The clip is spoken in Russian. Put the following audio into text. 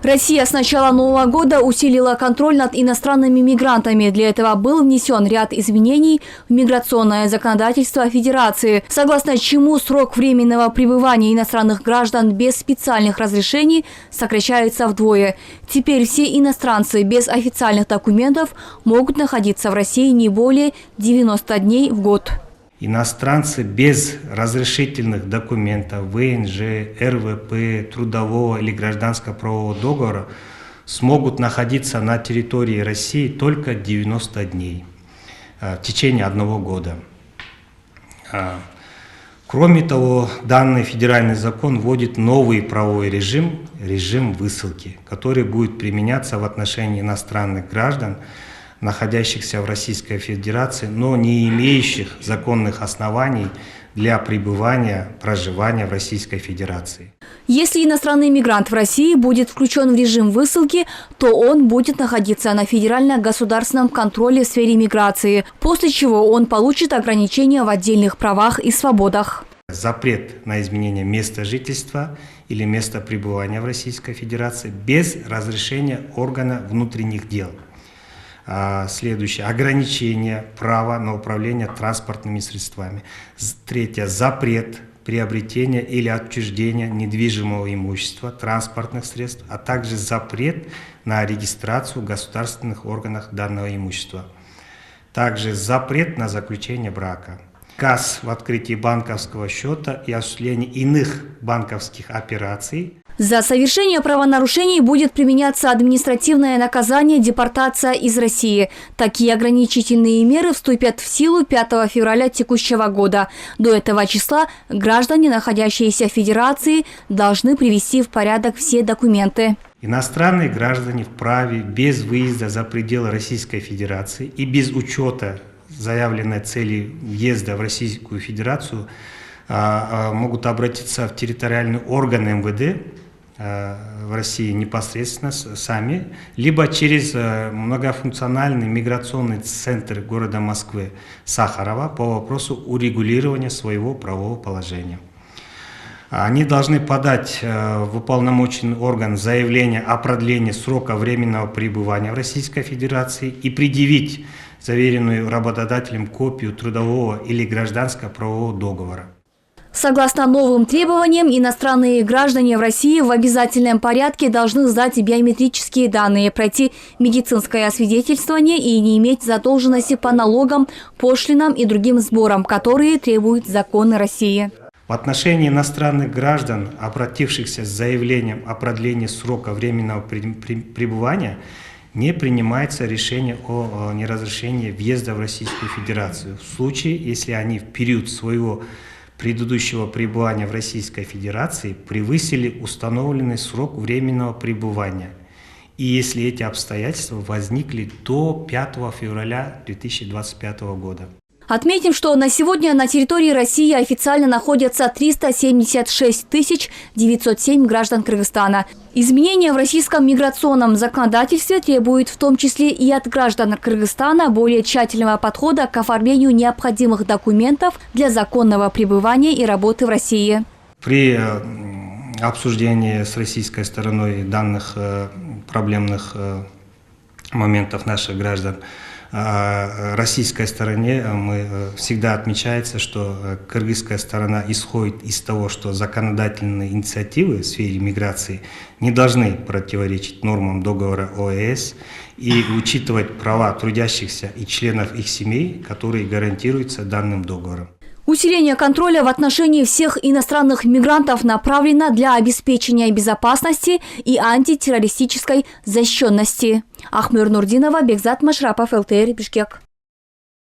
Россия с начала Нового года усилила контроль над иностранными мигрантами. Для этого был внесен ряд изменений в миграционное законодательство Федерации, согласно чему срок временного пребывания иностранных граждан без специальных разрешений сокращается вдвое. Теперь все иностранцы без официальных документов могут находиться в России не более 90 дней в год. Иностранцы без разрешительных документов ВНЖ, РВП, трудового или гражданского правового договора смогут находиться на территории России только 90 дней в течение 1 года. Кроме того, данный федеральный закон вводит новый правовой режим, режим высылки, который будет применяться в отношении иностранных граждан, находящихся в Российской Федерации, но не имеющих законных оснований для пребывания, проживания в Российской Федерации. Если иностранный мигрант в России будет включен в режим высылки, то он будет находиться на федерально-государственном контроле в сфере миграции, после чего он получит ограничения в отдельных правах и свободах. Запрет на изменение места жительства или места пребывания в Российской Федерации без разрешения органа внутренних дел. Следующее. Ограничение права на управление транспортными средствами. Третье. Запрет приобретения или отчуждения недвижимого имущества, транспортных средств, а также запрет на регистрацию в государственных органах данного имущества. Также запрет на заключение брака. Отказ в открытии банковского счета и осуществлении иных банковских операций. За совершение правонарушений будет применяться административное наказание депортация из России. Такие ограничительные меры вступят в силу 5 февраля текущего года. До этого числа граждане, находящиеся в Федерации, должны привести в порядок все документы. Иностранные граждане вправе без выезда за пределы Российской Федерации и без учета заявленной цели въезда в Российскую Федерацию могут обратиться в территориальные органы МВД в России непосредственно сами, либо через многофункциональный миграционный центр города Москвы Сахарова по вопросу урегулирования своего правового положения. Они должны подать в уполномоченный орган заявление о продлении срока временного пребывания в Российской Федерации и предъявить заверенную работодателем копию трудового или гражданского правового договора. Согласно новым требованиям, иностранные граждане в России в обязательном порядке должны сдать биометрические данные, пройти медицинское освидетельствование и не иметь задолженности по налогам, пошлинам и другим сборам, которые требуют законы России. В отношении иностранных граждан, обратившихся с заявлением о продлении срока временного пребывания, не принимается решение о неразрешении въезда в Российскую Федерацию в случае, если они в период своего предыдущего пребывания в Российской Федерации превысили установленный срок временного пребывания, и если эти обстоятельства возникли до 5 февраля 2025 года. Отметим, что на сегодня на территории России официально находятся 376 907 граждан Кыргызстана. Изменения в российском миграционном законодательстве требуют в том числе и от граждан Кыргызстана более тщательного подхода к оформлению необходимых документов для законного пребывания и работы в России. При обсуждении с российской стороной данных проблемных моментов наших граждан, российской стороне всегда отмечается, что кыргызская сторона исходит из того, что законодательные инициативы в сфере миграции не должны противоречить нормам договора ОЭС и учитывать права трудящихся и членов их семей, которые гарантируются данным договором. Усиление контроля в отношении всех иностранных мигрантов направлено для обеспечения безопасности и антитеррористической защищенности. Ахмир Нурдинова, Бекзат Машрапов, ЛТР, Бишкек.